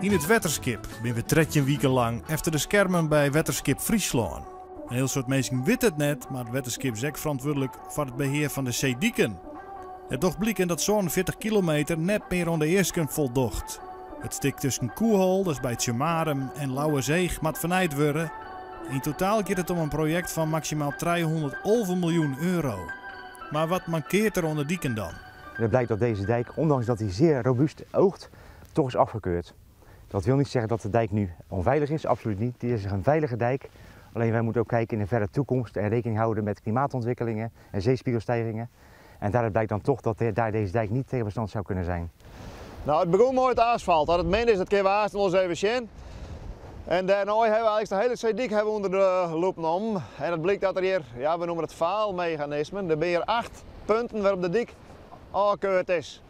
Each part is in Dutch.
In het Wetterskip ben we 13 weken lang efter de schermen bij Wetterskip Friesland. Een heel soort mensen weet het net, maar het Wetterskip is ook verantwoordelijk voor het beheer van de zeedieken. Het doch blikken dat zo'n 40 kilometer net meer aan de eerste voldocht. Het stik tussen Koehol, dus bij Tjemarem, en Lauwerzeeg moet vernijd worden. In totaal gaat het om een project van maximaal 311 miljoen euro. Maar wat mankeert er onder dieken dan? Het blijkt dat deze dijk, ondanks dat hij zeer robuust oogt, toch is afgekeurd. Dat wil niet zeggen dat de dijk nu onveilig is, absoluut niet. Het is een veilige dijk. Alleen wij moeten ook kijken in de verre toekomst en rekening houden met klimaatontwikkelingen en zeespiegelstijgingen. En daaruit blijkt dan toch dat daar deze dijk niet tegen bestand zou kunnen zijn. Nou, het begon mooi met asfalt. Dat het min is, dat kunnen we haast wel eens even zien. En daarna hebben we eigenlijk de hele zeediek onder de loep genomen. En het blijkt dat er hier, ja, we noemen het faalmechanisme. Er zijn hier 8 punten waarop de dik afgekeurd is.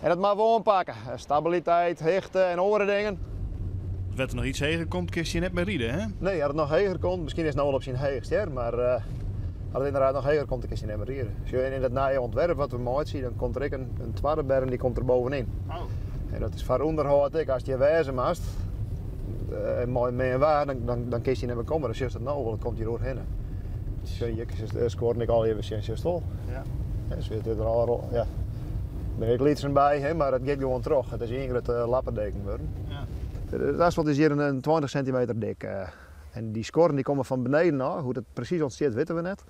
En dat moeten we aanpakken. Stabiliteit, hichte en andere dingen. Als er nog iets heger komt, kun je net meer rieden, hè? Nee, als het nog heger komt, misschien is het nou wel op zijn heegst, hè? Maar als het inderdaad nog heger komt, dan kun je niet meer rieden. Als je in het nieuwe ontwerp wat we mooi zien, dan komt er ook een tweede berm die komt er bovenin. Oh. En dat is voor onderhoud, als je wijzen maakt, mooi mee waar, dan kun je niet meer komen. Als je het nou wil, komt je doorheen. Je scoort ik al even zien, stol. Ja. Dus weet er al, ja. Er is liederen bij, hè, maar het gaat gewoon terug. Het is één grote lappendeken worden. Ja. Het asfalt is hier een 20 centimeter dik. En die scoren die komen van beneden naar. Hoe dat precies ontstaat weten we net.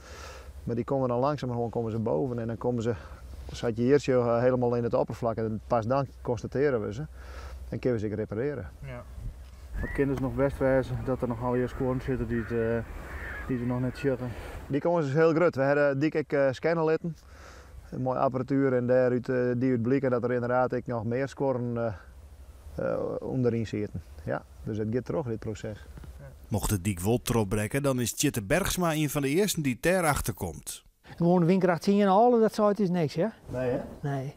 Maar die komen dan langzaam gewoon komen ze boven. En dan komen ze, zat je hier helemaal in het oppervlak. En pas dan constateren we ze. En kunnen we ze repareren. Ja. Wat kinderen nog best wijzen dat er nog al hier scoren zitten die ze nog net schutten. Die komen dus heel groot. We hebben die scannen laten. Een mooie apparatuur en daaruit die uit blikken dat er inderdaad nog meer scoren onderin zitten. Ja, dus het gaat terug dit proces. Mocht het dik wel terugbrengen, dan is Tjitte Bergsma een van de eersten die daarachter komt. Gewoon de windkracht 10 en halen, dat zou het is niks, hè? Nee, hè? Nee.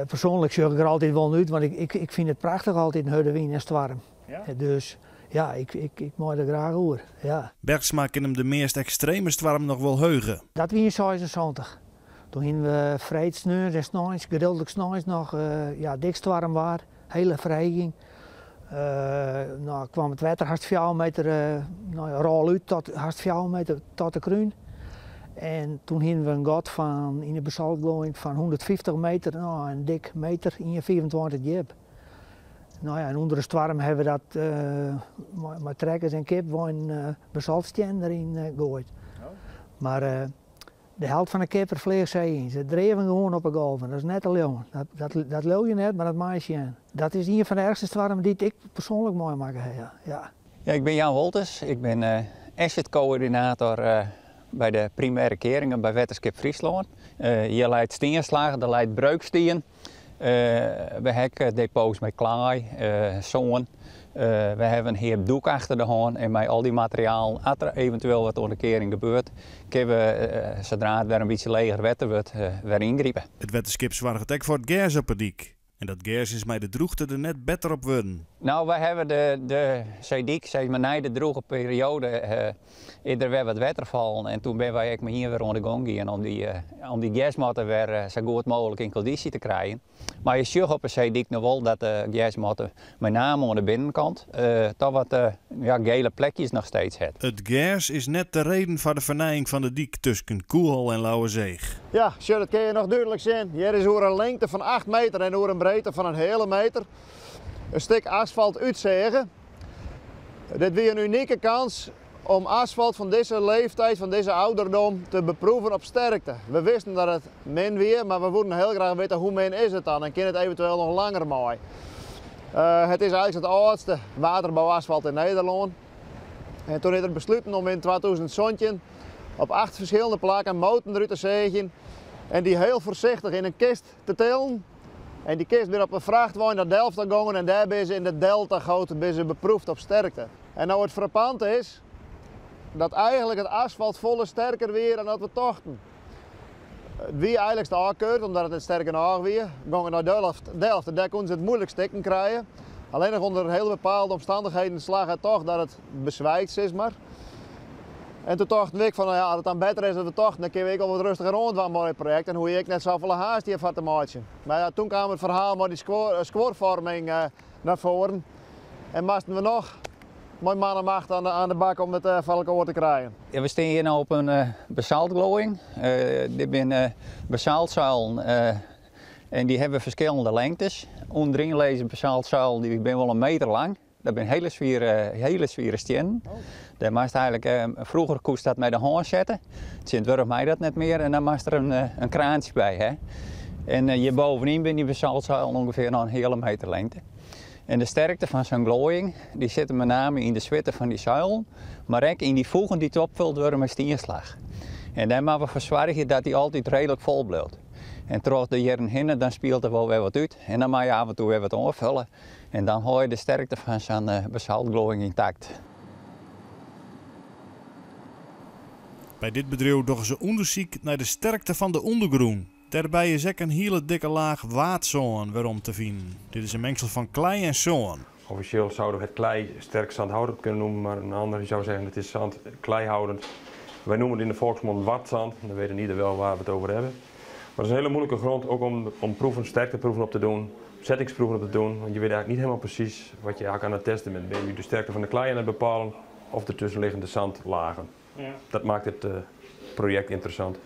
Persoonlijk zorg ik er altijd wel uit, want ik vind het prachtig altijd een harde wind en storm. Ja? Dus ja, ik maak er graag over. Ja. Bergsma kan hem de meest extreme storm nog wel heugen. Dat was in 76. Toen gingen we vrij sneur en s'nachts, gedeeltelijk s'nachts nog dik storm waar, hele verheging. Nou kwam het water haast 4 meter, rol uit tot haast 4 meter tot de kruin. En toen hadden we een gat van in de basaltgooien van 150 meter, nou een dik meter in je 24 jeb. Nou ja, en onder de storm hebben we dat met trekkers en kip een basaltsteen erin gegooid. Oh. Maar de helft van de kippervlees zei in. Ze dreven gewoon op een golven. Dat is net een leeuw. Dat leeuw je net, maar dat maak je aan. Dat is een van de ergste stormen die ik persoonlijk mooi maak. Ja. Ja, ik ben Jan Wolters. Ik ben asset-coördinator bij de primaire keringen bij Wetterskip Friesland. Hier leidt steenslagen, er leidt breukstien. We hebben depots met klaai, zoon. We hebben hier doek achter de hand en met al die materiaal, als er eventueel wat onder de kering gebeurt, kunnen we, zodra het weer een beetje leger wetter wordt, weer ingrijpen. Het Wetterskip zorgt ook voor het gas op het dik. En dat gas is met de droogte er net beter op worden. Nou, wij hebben de zeediek, zeg maar, na de droge periode, er weer wat wetter vallen. En toen ben wij ook hier weer aan de gang gegaan om die gasmatten weer zo goed mogelijk in conditie te krijgen. Maar je ziet op een zeediek nog wel dat de gasmatten met name aan de binnenkant toch wat gele plekjes nog steeds heeft. Het gas is net de reden voor de vernijing van de dik tussen Koehol en Lauwerzeeg. Ja, dat kun je nog duidelijk zien. Hier is over een lengte van 8 meter en over een breedte van een hele meter een stuk asfalt uitzegen. Dit weer een unieke kans om asfalt van deze leeftijd, van deze ouderdom, te beproeven op sterkte. We wisten dat het min weer, maar we wilden heel graag weten hoe min is het dan en kan het eventueel nog langer mooi. Het is eigenlijk het oudste waterbouwasfalt in Nederland. En toen is er besloten om in 2017 op 8 verschillende plekken moten eruit te zegen en die heel voorzichtig in een kist te tillen. En die kist weer op een vrachtwagen naar Delft gegaan en daar ben ze in de delta beproefd op sterkte. En nou het frappant is dat eigenlijk het asfalt volle sterker weer dan dat we tochten. Het wie eigenlijk is afgekeurd omdat het sterker naar weer. Gaan naar Delft en daar konden ze het moeilijk stikken krijgen. Alleen nog onder hele bepaalde omstandigheden slag het toch dat het bezwijkt is maar. En toen dacht ik van, nou ja, als het dan beter is dat we tochten, dan kunnen we ook al wat rustiger rond van het project en hoe ik net zoveel haast hier van te maken. Maar ja, toen kwam het verhaal met die scorevorming naar voren. En moesten we nog mooi mannenmacht aan de bak om het valkoor te krijgen. Ja, we staan hier nou op een basaltglooiing. Dit zijn basaltzuilen en die hebben verschillende lengtes. Onderin deze basaltzuil die ben wel 1 meter lang. Dat zijn hele zwiere stenen. Daar moest eigenlijk, vroeger koest dat met de hand zetten. Sinds wurf mij dat net meer en dan moest er een kraantje bij. Hè? En hier bovenin ben die basaltzuil ongeveer nog 1 hele meter lengte. En de sterkte van zo'n glooiing die zit met name in de zwitte van die zuil, maar ook in die voegen die het opvult worden met steenslag. En dan moeten we voor zorgen dat die altijd redelijk vol blijft. En terwijl de jaren heen, dan speelt er wel weer wat uit. En dan mag je af en toe weer wat aanvullen. En dan hou je de sterkte van zo'n basaltglooiing intact. Bij dit bedrijf doen ze onderzoek naar de sterkte van de ondergrond. Daarbij is ook een hele dikke laag waadzoon waarom te vinden. Dit is een mengsel van klei en zoon. Officieel zouden we het klei sterk zandhoudend kunnen noemen, maar een ander zou zeggen het is zand kleihoudend. Wij noemen het in de volksmond wartzand, dan weten ieder wel waar we het over hebben. Maar het is een hele moeilijke grond ook om proeven, sterkteproeven op te doen, zettingsproeven op te doen. Want je weet eigenlijk niet helemaal precies wat je eigenlijk aan het testen bent. Ben je de sterkte van de klei aan het bepalen of de tussenliggende zandlagen. Ja. Dat maakt het project interessant.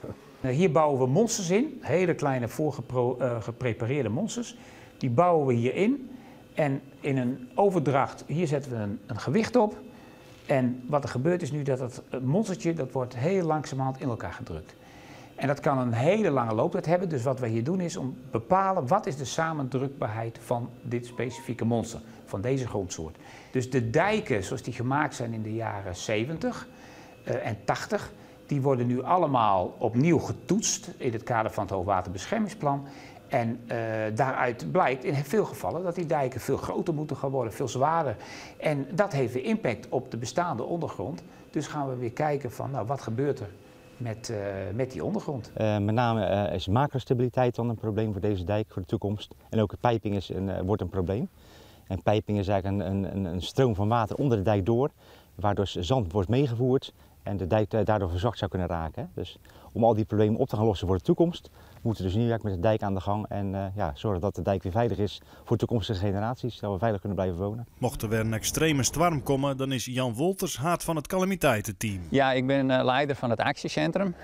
Hier bouwen we monsters in, hele kleine voorgeprepareerde monsters. Die bouwen we hierin en in een overdracht, hier zetten we een gewicht op. En wat er gebeurt is nu dat het monstertje dat wordt heel langzamerhand in elkaar gedrukt. En dat kan een hele lange looptijd hebben, dus wat we hier doen is om bepalen wat is de samendrukbaarheid van dit specifieke monster, van deze grondsoort. Dus de dijken zoals die gemaakt zijn in de jaren 70 en 80, die worden nu allemaal opnieuw getoetst in het kader van het Hoogwaterbeschermingsplan. En daaruit blijkt in veel gevallen dat die dijken veel groter moeten gaan worden, veel zwaarder. En dat heeft weer impact op de bestaande ondergrond. Dus gaan we weer kijken van nou, wat gebeurt er met die ondergrond. Met name is macrostabiliteit dan een probleem voor deze dijk voor de toekomst. En ook pijping wordt een probleem. En pijping is eigenlijk een stroom van water onder de dijk door, waardoor zand wordt meegevoerd en de dijk daardoor verzacht zou kunnen raken. Dus om al die problemen op te gaan lossen voor de toekomst, moeten we dus nu met de dijk aan de gang en zorgen dat de dijk weer veilig is voor toekomstige generaties, dat we veilig kunnen blijven wonen. Mocht er weer een extreme storm komen, dan is Jan Wolters hart van het calamiteitenteam. Ja, ik ben leider van het actiecentrum.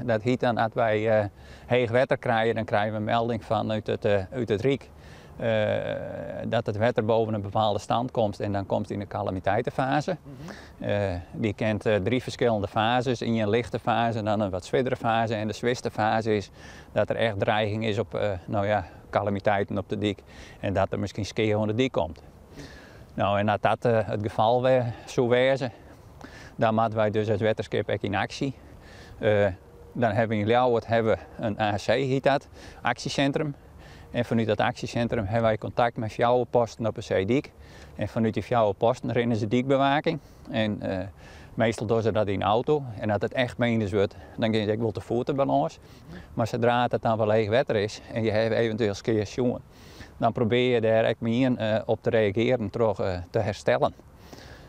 Dat heet dan als wij heeg wetter krijgen, dan krijgen we een melding van uit het Riek. Dat het wetter boven een bepaalde stand komt en dan komt het in de calamiteitenfase. Die kent 3 verschillende fases. In een lichte fase, dan een wat zwiddere fase en de zwaarste fase is dat er echt dreiging is op calamiteiten op de dik en dat er misschien skiën onder de dik komt. Nou, en als dat het geval zou wezen, dan moeten wij dus als Wetterskip in actie. Dan hebben we in Ljouwert een AAC, heet dat, actiecentrum. En vanuit dat actiecentrum hebben wij contact met fjouwerposten op de Zeedik. En vanuit die fjouwerposten rennen ze dikbewaking. En meestal doen ze dat in de auto. En als het echt menens wordt, dan gaan ze ook wel te voeten bij ons. Maar zodra het dan wel leeg wetter is en je hebt eventueel skiers jongen, dan probeer je daar ook mee op te reageren, terug te herstellen.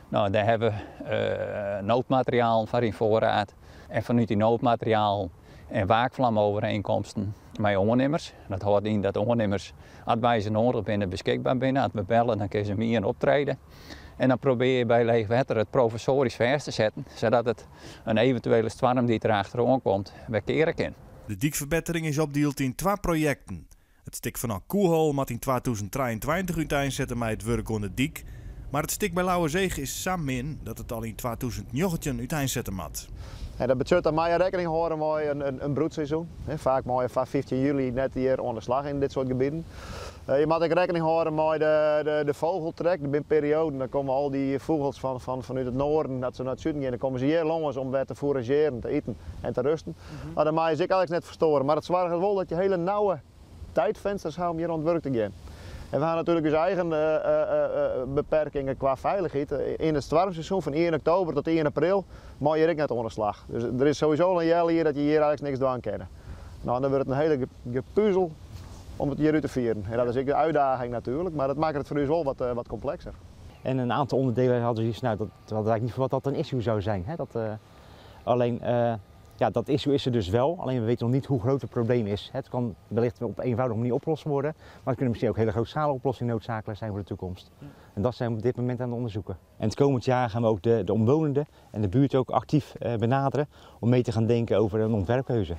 Nou, daar hebben we noodmateriaal voor in voorraad. En vanuit die noodmateriaal en waakvlamovereenkomsten met ondernemers. Dat houdt in dat ondernemers, als wij ze nodig binnen beschikbaar binnen, als we bellen, dan kunnen ze meer optreden. En dan probeer je bij leeg wetter het provisorisch vers te zetten, zodat het een eventuele storm die er achteraan komt, weer keren kan. De dijkverbetering is opgedeeld in 2 projecten. Het stuk van Koehol moet in 2023 uiteenzetten met het werk aan de dijk. Maar het stuk bij Lauwerzeeg is zo min dat het al in 2019 uiteenzetten moet. En dat betekent dat wij rekening houden met een broedseizoen. Vaak mooi van 15 juli net hier aan de slag in dit soort gebieden. Je moet ook rekening houden met de vogeltrek, de binnenperiode. Dan komen al die vogels vanuit het noorden, dat ze naar het zuiden gaan. Dan komen ze hier langs om weer te fourageren, te eten en te rusten. Maar dan mag je zich eigenlijk net verstoren. Maar het zorgt wel dat je hele nauwe tijdvensters hebt om hier aan het werk te gaan. En we hebben natuurlijk dus eigen beperkingen qua veiligheid. In het stormseizoen van 1 oktober tot 1 april mag je er net onder de slag. Dus er is sowieso een jaar hier dat je hier eigenlijk niks doen kan. Nou, dan wordt het een hele gepuzzel om het hier uit te vieren. En dat is ook de uitdaging natuurlijk, maar dat maakt het voor u wel wat complexer. En een aantal onderdelen hadden we dat hadden eigenlijk niet verwacht dat een issue zou zijn. Hè? Alleen Ja, dat issue is er dus wel, alleen we weten nog niet hoe groot het probleem is. Het kan wellicht op een eenvoudige manier opgelost worden, maar er kunnen misschien ook hele grootschalige oplossingen noodzakelijk zijn voor de toekomst. En dat zijn we op dit moment aan het onderzoeken. En het komend jaar gaan we ook de omwonenden en de buurt ook actief benaderen om mee te gaan denken over een ontwerpkeuze.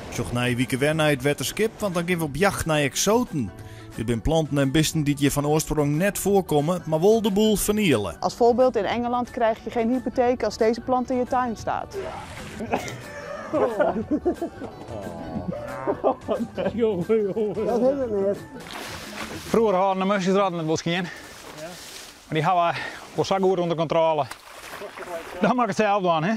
Zocht na je weekend weer naar het Wetterskip, want dan gaan we op jacht naar exoten. Dit zijn planten en beesten die je van oorsprong net voorkomen, maar wel de boel vernielen. Als voorbeeld, in Engeland krijg je geen hypotheek als deze plant in je tuin staat. Vroeger hadden de musjes er wel geen. Maar die hebben we voor goed onder controle. Dan mag ik het zelf doen, hè.